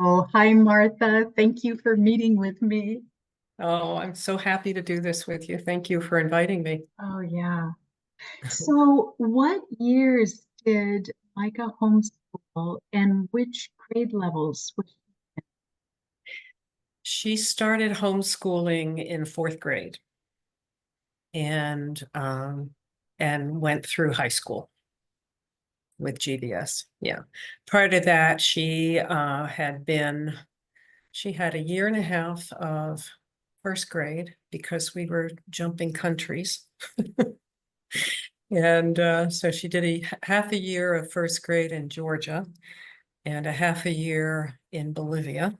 Oh, hi, Martha. Thank you for meeting with me. Oh, I'm so happy to do this with you. Thank you for inviting me. Oh, yeah. So, what years did Micah homeschool and which grade levels? She started homeschooling in fourth grade and went through high school with GVS. Yeah. Part of that, she had a year and a half of first grade because we were jumping countries. And so she did half a year of first grade in Georgia and a half a year in Bolivia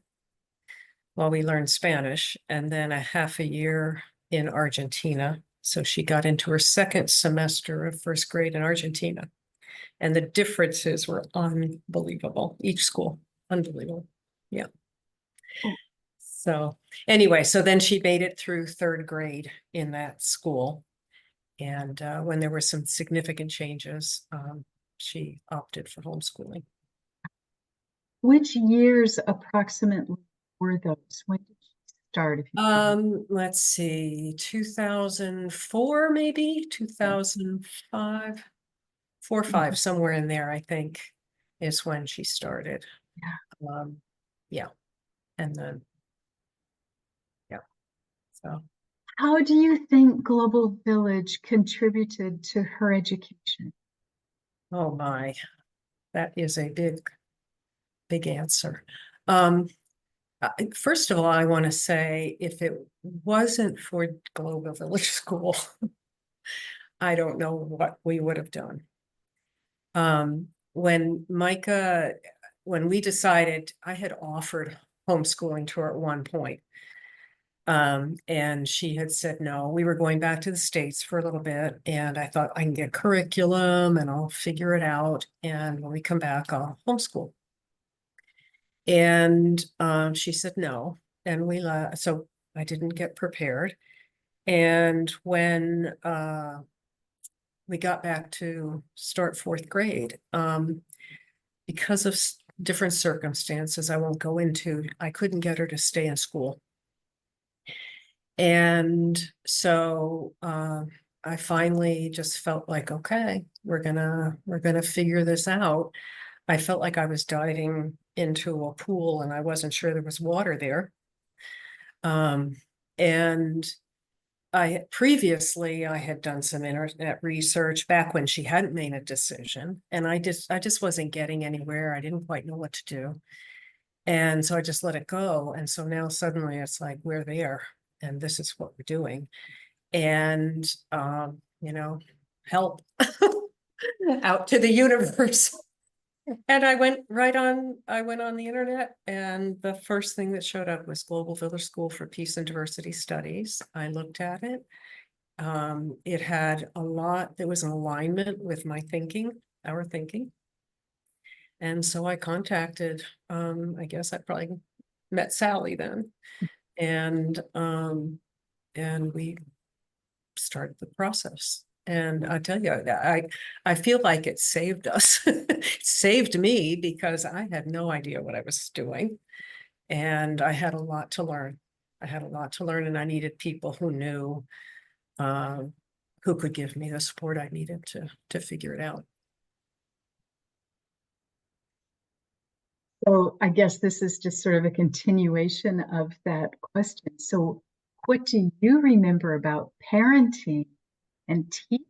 while we learned Spanish, and then a half a year in Argentina. So she got into her second semester of first grade in Argentina. And the differences were unbelievable. Each school, unbelievable. Yeah. Oh, So anyway, so then she made it through third grade in that school. And when there were some significant changes, she opted for homeschooling. which years approximately were those? When did she start? If you can. Let's see, 2004, maybe 2005, 4 or 5, somewhere in there, I think, is when she started. Yeah. Um, yeah, and then yeah, so How do you think Global Village contributed to her education? oh my, that is a big answer. Um, First of all, I want to say if it wasn't for Global Village School, I don't know what we would have done. When Micah, when we decided, I had offered homeschooling to her at one point. And she had said no. We were going back to the States for a little bit, and I thought I can get curriculum and I'll figure it out. And when we come back, I'll homeschool. And she said no. And so I didn't get prepared. And when we got back to start fourth grade, because of different circumstances I won't go into, I couldn't get her to stay in school. And so I finally just felt like, okay, we're gonna figure this out. I felt like I was diving into a pool and I wasn't sure there was water there. Um, and I had done some internet research back when she hadn't made a decision, and I just wasn't getting anywhere. I didn't quite know what to do. And so I just let it go. And so now suddenly it's like we're there and this is what we're doing. And help out to the universe. And I went on the internet, and the first thing that showed up was Global Village School for Peace and Diversity Studies. I looked at it. It had there was an alignment with my thinking, our thinking. And so I contacted, I guess I probably met Sally then. And we started the process. And I tell you, I feel like it saved us. It saved me because I had no idea what I was doing. And I had a lot to learn. I had a lot to learn, and I needed people who knew, who could give me the support I needed to figure it out. So I guess this is just sort of a continuation of that question. So what do you remember about parenting and teaching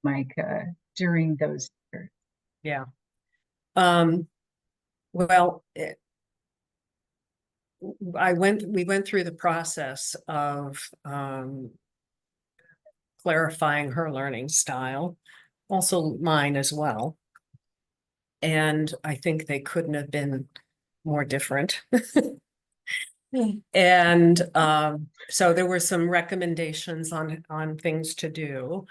Micah during those years? Yeah. Um, well, we went through the process of clarifying her learning style, also mine as well. And I think they couldn't have been more different. And so there were some recommendations on things to do.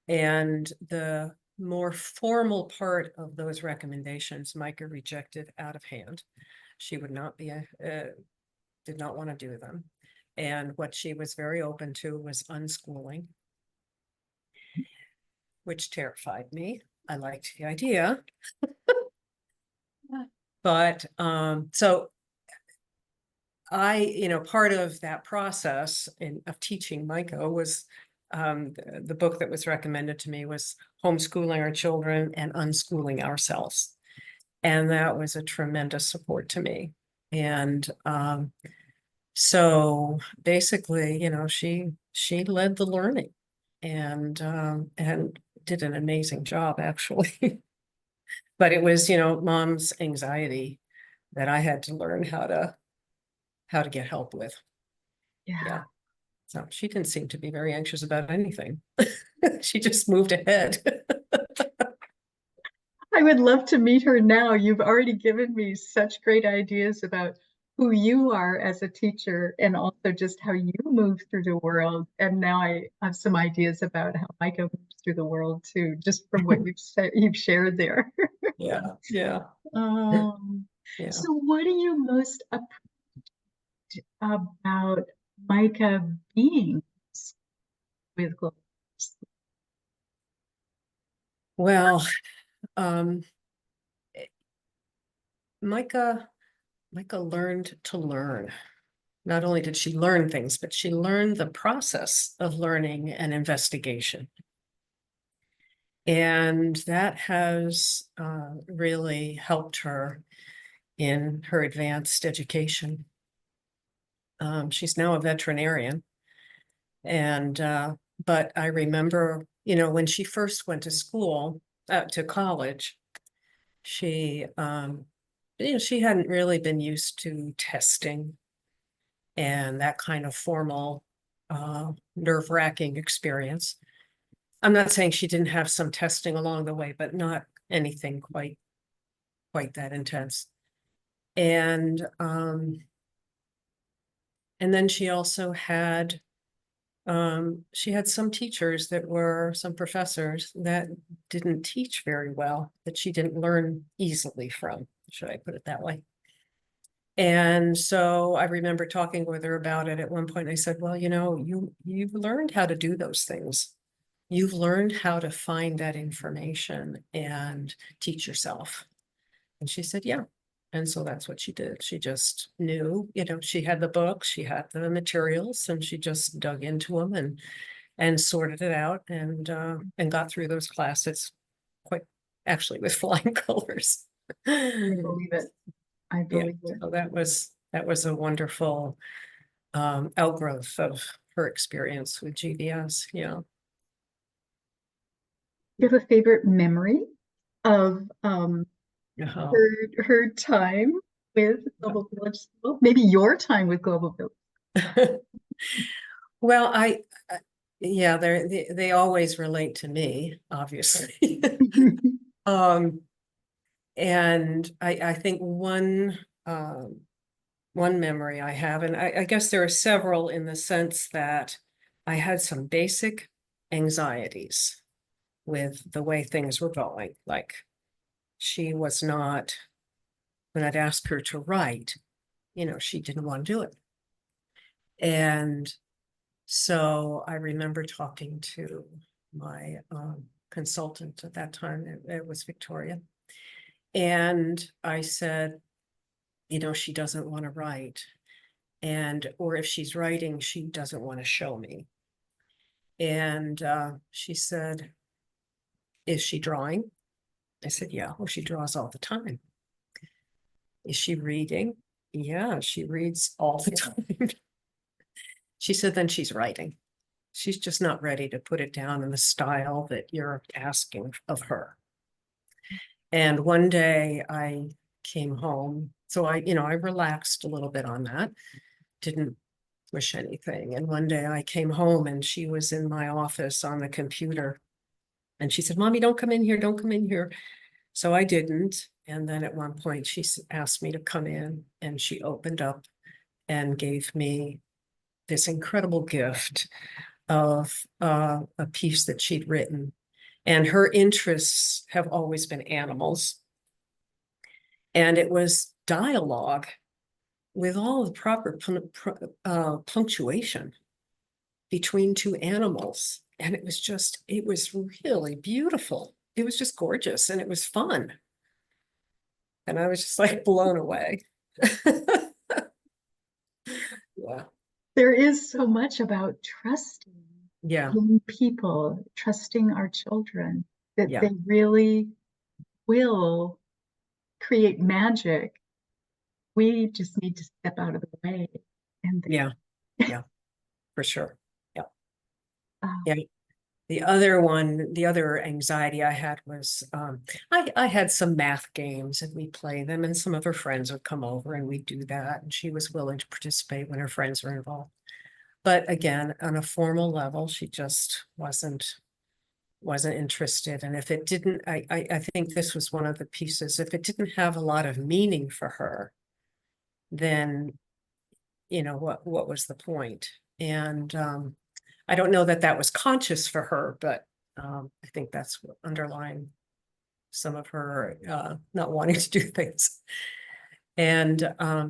And the more formal part of those recommendations, Micah rejected out of hand. She would not be did not want to do them. And what she was very open to was unschooling, which terrified me. I liked the idea. But so part of that process of teaching Micah was the book that was recommended to me was Homeschooling Our Children and Unschooling Ourselves. And that was a tremendous support to me. And so basically, she led the learning and did an amazing job, actually. But it was, mom's anxiety that I had to learn how to get help with. Yeah. So she didn't seem to be very anxious about anything. She just moved ahead. I would love to meet her now. You've already given me such great ideas about who you are as a teacher and also just how you move through the world. And now I have some ideas about how Micah moves through the world too, just from what you've shared there. Yeah. Yeah. Um, Yeah. so what do you most about Micah being with global? Well, um, Micah learned to learn. Not only did she learn things, but she learned the process of learning and investigation. And that has really helped her in her advanced education. She's now a veterinarian. And, but I remember, when she first went to school, to college, she, she hadn't really been used to testing and that kind of formal, nerve-wracking experience. I'm not saying she didn't have some testing along the way, but not anything quite that intense. And then she also had some teachers some professors that didn't teach very well, that she didn't learn easily from, should I put it that way. And so I remember talking with her about it at one point. I said, well, you've learned how to do those things. You've learned how to find that information and teach yourself. And she said, yeah. And so that's what she did. She just knew, she had the books, she had the materials, and she just dug into them and sorted it out and got through those classes quite actually with flying colors. I believe it. I Yeah, believe it. so that was a wonderful outgrowth of her experience with GVS. Yeah. You have a favorite memory of Uh-huh. her time with Global Village School? Maybe your time with Global Village. Well, yeah, they always relate to me, obviously. And I think one memory I have, and I guess there are several in the sense that I had some basic anxieties with the way things were going. Like she was not, when I'd ask her to write, she didn't want to do it. And so I remember talking to my consultant at that time, it was Victoria. And I said, she doesn't want to write. Or if she's writing, she doesn't want to show me. And she said, is she drawing? I said, yeah. Well, she draws all the time. Is she reading? Yeah, she reads all the time. She said, then she's writing. She's just not ready to put it down in the style that you're asking of her. And one day I came home. So I relaxed a little bit on that. Didn't push anything. And one day I came home and she was in my office on the computer. And she said, Mommy, don't come in here. Don't come in here. So I didn't. And then at one point she asked me to come in, and she opened up and gave me this incredible gift of a piece that she'd written. And her interests have always been animals. And it was dialogue with all the proper punctuation between two animals. And it was really beautiful. It was just gorgeous, and it was fun. And I was just like blown away. there is so much about trusting Yeah, young people, trusting our children, that yeah, they really will create magic. We just need to step out of the way. And yeah, yeah, for sure. Yeah, uh, yeah. The other one, the other anxiety I had was I had some math games and we play them, and some of her friends would come over and we'd do that. And she was willing to participate when her friends were involved. But again, on a formal level, she just wasn't interested. And if it didn't, I think this was one of the pieces, if it didn't have a lot of meaning for her, then what was the point? And I don't know that that was conscious for her, but I think that's underlying some of her not wanting to do things. And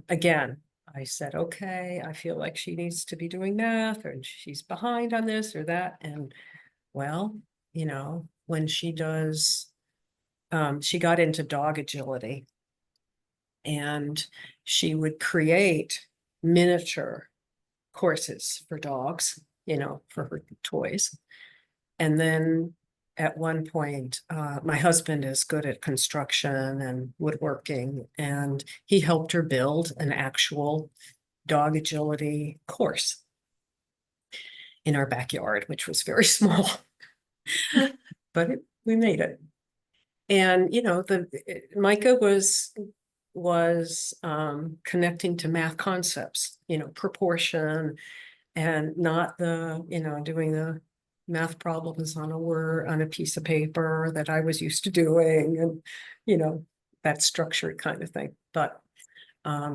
again, I said, okay, I feel like she needs to be doing math, or she's behind on this or that. And well, when she does, she got into dog agility, and she would create miniature courses for dogs, for her toys. And then at one point, my husband is good at construction and woodworking, and he helped her build an actual dog agility course in our backyard, which was very small, but we made it. And the Micah was connecting to math concepts, proportion, and not doing the math problems on a piece of paper that I was used to doing, and that structured kind of thing. But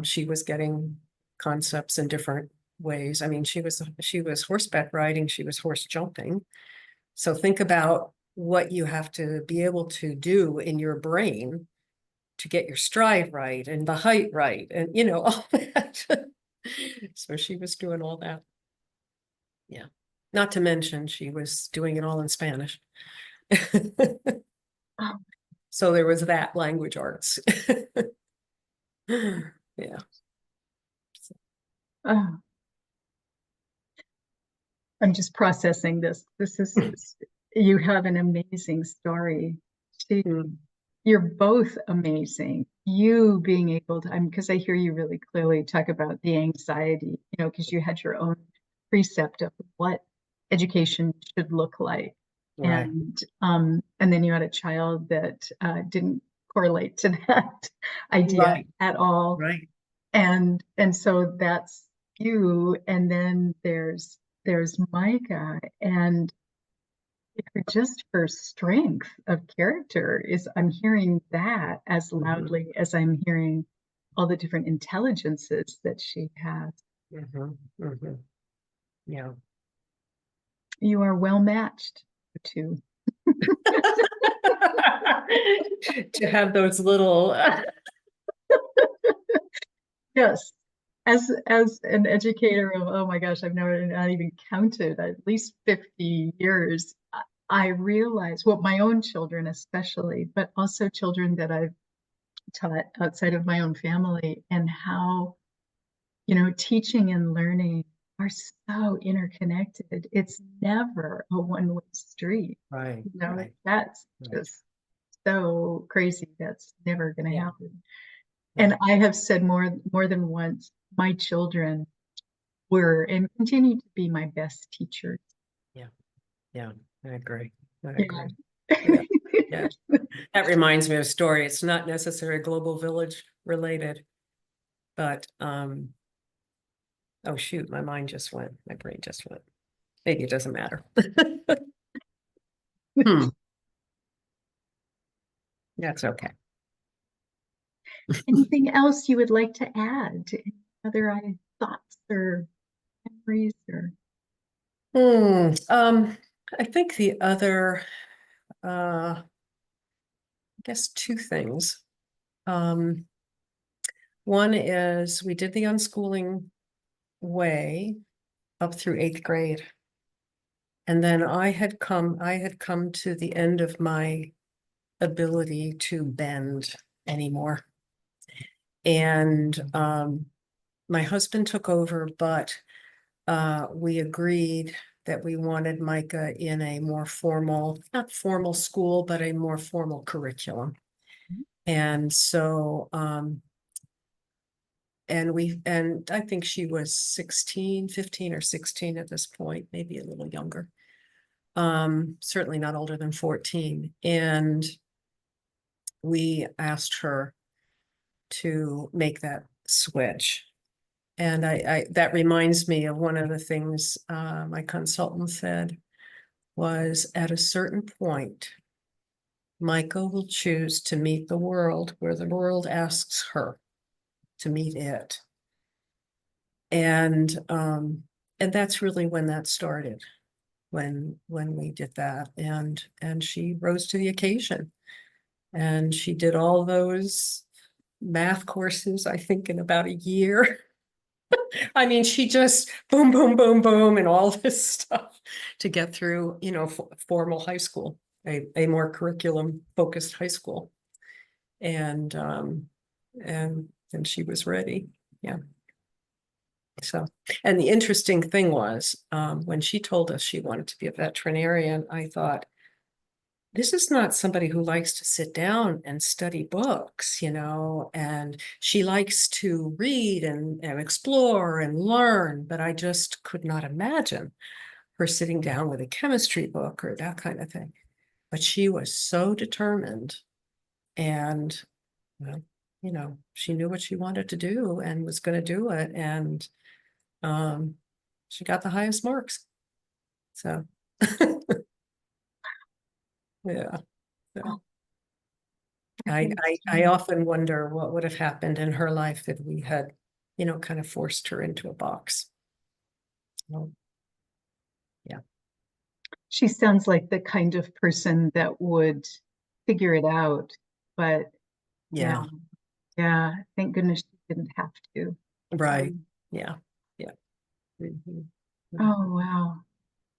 she was getting concepts in different ways. I mean, she was horseback riding, she was horse jumping. So think about what you have to be able to do in your brain to get your stride right and the height right, and all that. So she was doing all that. Yeah. Not to mention she was doing it all in Spanish. oh, So there was that language arts. Yeah. oh, I'm just processing this. You have an amazing story. She, Mm, you're both amazing. You being able to, because I hear you really clearly talk about the anxiety, because you had your own precept of what education should look like. right. And then you had a child that didn't correlate to that idea Right. at all. Right. And so that's you. And then there's Micah. And just her strength of character is, I'm hearing that as Mhm, loudly as I'm hearing all the different intelligences that she has. mhm, mhm. Yeah. You are well matched, the two. To have those little Yes. As an educator of, oh my gosh, I've never not even counted at least 50 years, I realize, well, my own children especially, but also children that I've taught outside of my own family, and how teaching and learning are so interconnected. It's never a one-way street. right, right, That's right. just so crazy. That's never going to Yeah, happen. yeah, And I have said more than once, my children were and continue to be my best teachers. yeah, yeah. I agree. I Yeah. agree. Yeah, yeah. That reminds me of a story. It's not necessarily global village related, but oh shoot, my brain just went. Maybe it doesn't matter. Hmm, that's okay. Anything else you would like to add to any other thoughts or memories or I think the other I guess two things. Um, one is we did the unschooling way up through 8th grade. And then I had come to the end of my ability to bend anymore. And my husband took over, but we agreed that we wanted Micah in a more formal, not formal school, but a more formal curriculum. And so, and I think she was 16, 15 or 16 at this point, maybe a little younger. Certainly not older than 14. And we asked her to make that switch. And that reminds me of one of the things my consultant said was, at a certain point, Michael will choose to meet the world where the world asks her to meet it. And that's really when that started, when we did that. And she rose to the occasion. And she did all those math courses, I think, in about a year. I mean, she just boom, boom, boom, boom, and all this stuff to get through, you know, formal high school, a more curriculum focused high school. And she was ready. Yeah. So, and the interesting thing was, when she told us she wanted to be a veterinarian, I thought, this is not somebody who likes to sit down and study books, you know, and she likes to read and explore and learn, but I just could not imagine her sitting down with a chemistry book or that kind of thing. But she was so determined, and, well, you know, she knew what she wanted to do and was going to do it. And she got the highest marks. So, yeah. So. I often wonder what would have happened in her life if we had, you know, kind of forced her into a box. Well, yeah. She sounds like the kind of person that would figure it out, but Yeah. yeah, thank goodness she didn't have to. Right. Yeah. Yeah. Oh, wow.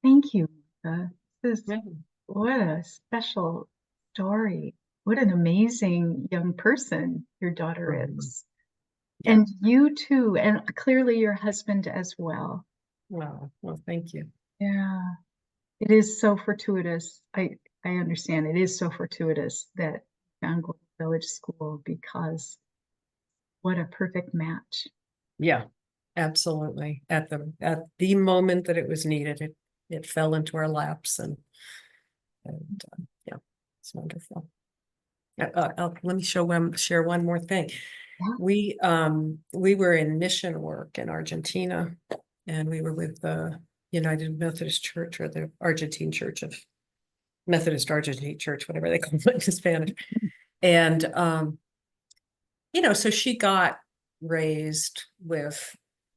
Thank you, Lisa. This is, Yeah. what a special story. What an amazing young person your daughter is. Yeah. And you too, and clearly your husband as well. Wow. Well, thank you. Yeah. It is so fortuitous. I understand it is so fortuitous that you found Global Village School, because what a perfect match. Yeah, absolutely. At the moment that it was needed, it fell into our laps, and yeah, it's wonderful. Let me share one more thing. Yeah. We were in mission work in Argentina, and we were with the United Methodist Church, or the Argentine Church of Methodist Argentine Church, whatever they call it in Spanish. And you know, so she got raised with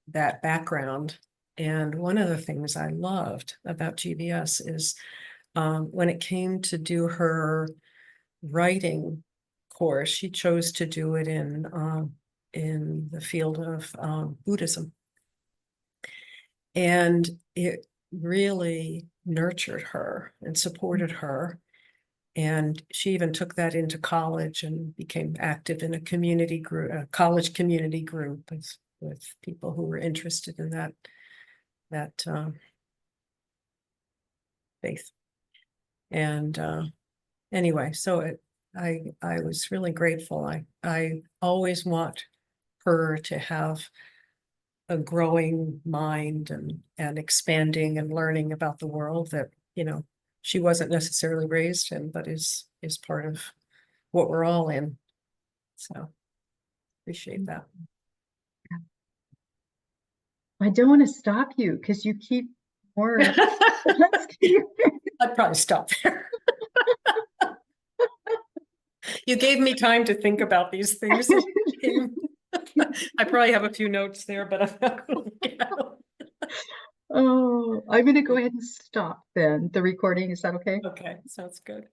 that background. And one of the things I loved about GVS is when it came to do her writing course, she chose to do it in the field of Buddhism. And it really nurtured her and supported her. And she even took that into college and became active in a community group, a college community group with people who were interested in that faith. And anyway, so I was really grateful. I always want her to have a growing mind and expanding and learning about the world that, you know, she wasn't necessarily raised in, but is part of what we're all in. So appreciate that. I don't want to stop you because you keep more. I'd probably stop there. You gave me time to think about these things. I probably have a few notes there, but I'm not going to. Oh, I'm going to go ahead and stop then the recording. Is that okay? Okay, sounds good.